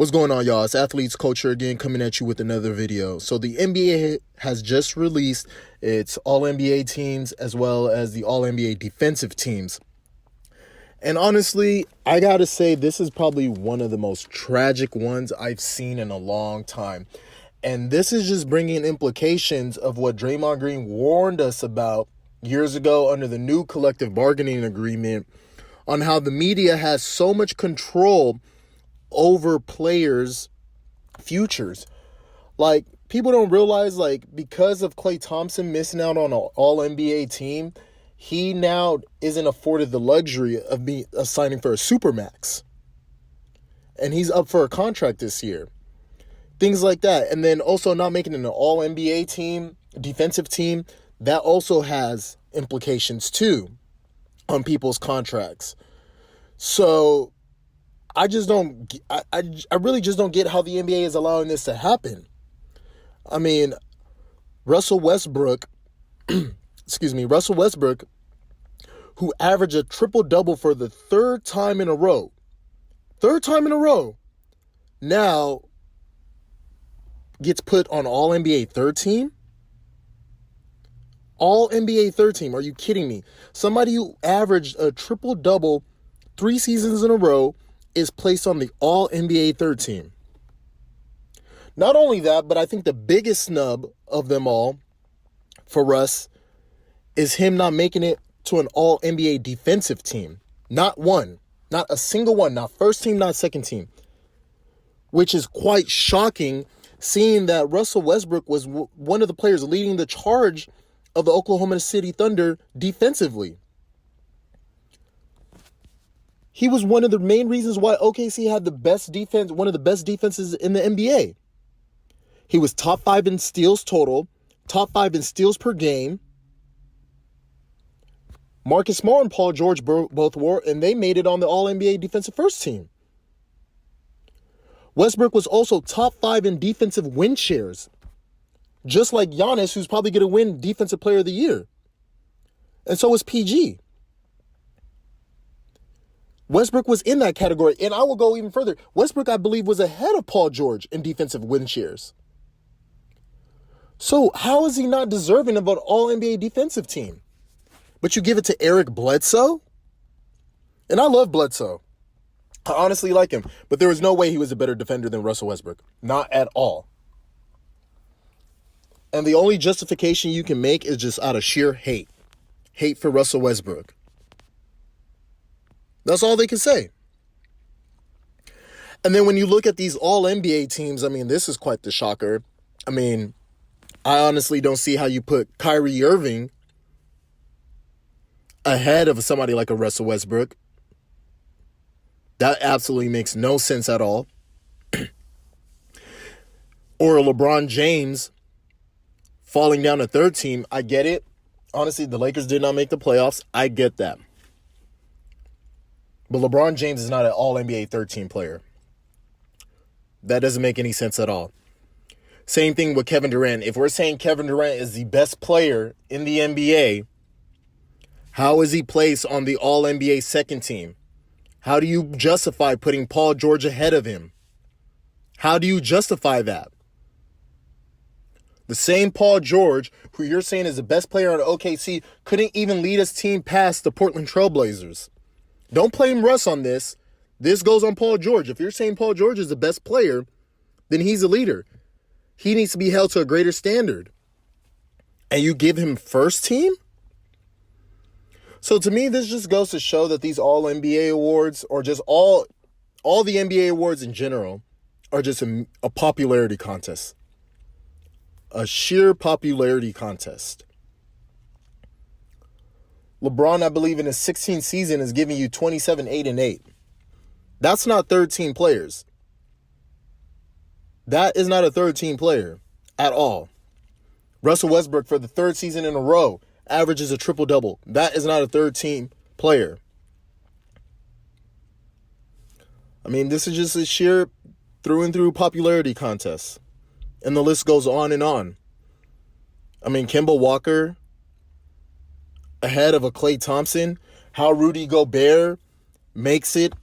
What's going on, y'all? It's Athletes Culture again, coming at you with another video. So the NBA has just released its All-NBA teams as well as the All-NBA defensive teams. And honestly, I gotta say, this is probably one of the most tragic ones I've seen in a long time. And this is just bringing implications of what Draymond Green warned us about years ago under the new collective bargaining agreement on how the media has so much control over players' futures. Like, people don't realize, because of Klay Thompson missing out on an All-NBA team, he now isn't afforded the luxury of signing for a Supermax. And he's up for a contract this year. Things like that. And then also not making an All-NBA team, defensive team, that also has implications too on people's contracts. So I really just don't get how the NBA is allowing this to happen. I mean, Russell Westbrook, who averaged a triple-double for the third time in a row, now gets put on All-NBA third team? All-NBA third team, are you kidding me? Somebody who averaged a triple-double 3 seasons in a row is placed on the All-NBA third team. Not only that, but I think the biggest snub of them all for Russ is him not making it to an All-NBA defensive team. Not one. Not a single one. Not first team, not second team. Which is quite shocking, seeing that Russell Westbrook was one of the players leading the charge of the Oklahoma City Thunder defensively. He was one of the main reasons why OKC had the best defense, one of the best defenses in the NBA. He was top 5 in steals total, top 5 in steals per game. Marcus Smart and Paul George both were, and they made it on the All-NBA defensive first team. Westbrook was also top 5 in defensive win shares, just like Giannis, who's probably going to win Defensive Player of the Year. And so was PG. Westbrook was in that category, and I will go even further. Westbrook, I believe, was ahead of Paul George in defensive win shares. So how is he not deserving of an All-NBA defensive team? But you give it to Eric Bledsoe? And I love Bledsoe. I honestly like him. But there was no way he was a better defender than Russell Westbrook. Not at all. And the only justification you can make is just out of sheer hate. Hate for Russell Westbrook. That's all they can say. And then when you look at these All-NBA teams, I mean, this is quite the shocker. I mean, I honestly don't see how you put Kyrie Irving ahead of somebody like a Russell Westbrook. That absolutely makes no sense at all. Or LeBron James falling down to third team. I get it. Honestly, the Lakers did not make the playoffs. I get that. But LeBron James is not an All-NBA third-team player. That doesn't make any sense at all. Same thing with Kevin Durant. If we're saying Kevin Durant is the best player in the NBA, how is he placed on the All-NBA second team? How do you justify putting Paul George ahead of him? How do you justify that? The same Paul George, who you're saying is the best player on OKC, couldn't even lead his team past the Portland Trailblazers. Don't blame Russ on this. This goes on Paul George. If you're saying Paul George is the best player, then he's a leader. He needs to be held to a greater standard. And you give him first team? So to me, this just goes to show that these All-NBA awards, or just all the NBA awards in general, are just a popularity contest. A sheer popularity contest. LeBron, I believe, in his 16th season is giving you 27, 8, and 8. That's not third-team players. That is not a third-team player at all. Russell Westbrook, for the third season in a row, averages a triple-double. That is not a third-team player. I mean, this is just a sheer through-and-through popularity contest. And the list goes on and on. I mean, Kemba Walker ahead of a Klay Thompson. How Rudy Gobert makes it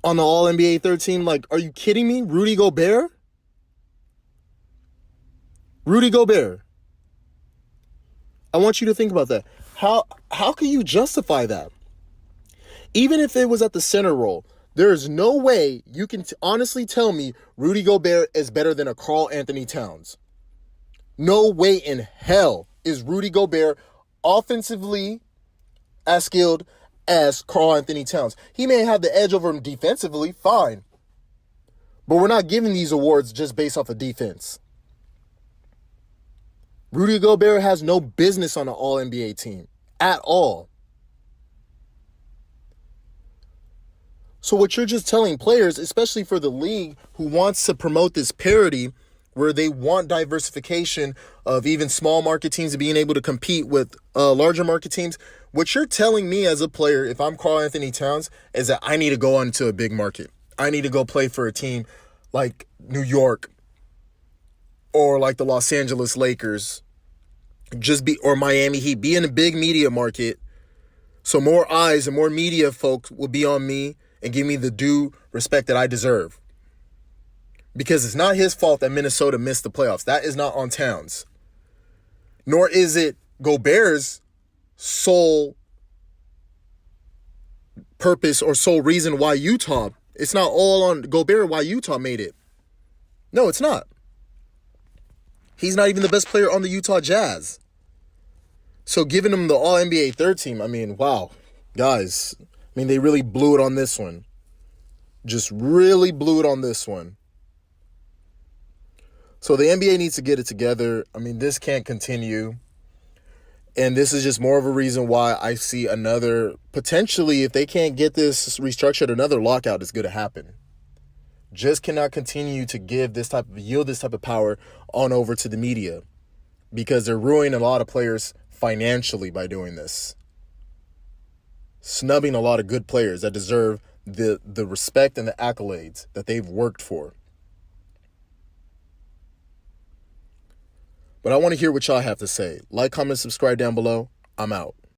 on the All NBA third team. Like, are you kidding me? Rudy Gobert? Rudy Gobert. I want you to think about that. How can you justify that? Even if it was at the center role, there is no way you can honestly tell me Rudy Gobert is better than a Karl Anthony Towns. No way in hell is Rudy Gobert offensively as skilled as Karl Anthony Towns. He may have the edge over him defensively, fine. But we're not giving these awards just based off of defense. Rudy Gobert has no business on an All-NBA team at all. So what you're just telling players, especially for the league who wants to promote this parity, where they want diversification of even small market teams being able to compete with larger market teams, what you're telling me as a player, if I'm Karl Anthony Towns, is that I need to go onto a big market. I need to go play for a team like New York or like the Los Angeles Lakers, or Miami Heat. Be in a big media market so more eyes and more media folks will be on me and give me the due respect that I deserve. Because it's not his fault that Minnesota missed the playoffs. That is not on Towns. Nor is it Gobert's sole purpose or sole reason why Utah. It's not all on Gobert why Utah made it. No, it's not. He's not even the best player on the Utah Jazz. So giving him the All-NBA third team, I mean, wow. Guys, I mean, they really blew it on this one. Just really blew it on this one. So the NBA needs to get it together. I mean, this can't continue. And this is just more of a reason why I see another, potentially, if they can't get this restructured, another lockout is going to happen. Just cannot continue to yield this type of power on over to the media, because they're ruining a lot of players financially by doing this. Snubbing a lot of good players that deserve the respect and the accolades that they've worked for. But I want to hear what y'all have to say. Like, comment, subscribe down below. I'm out.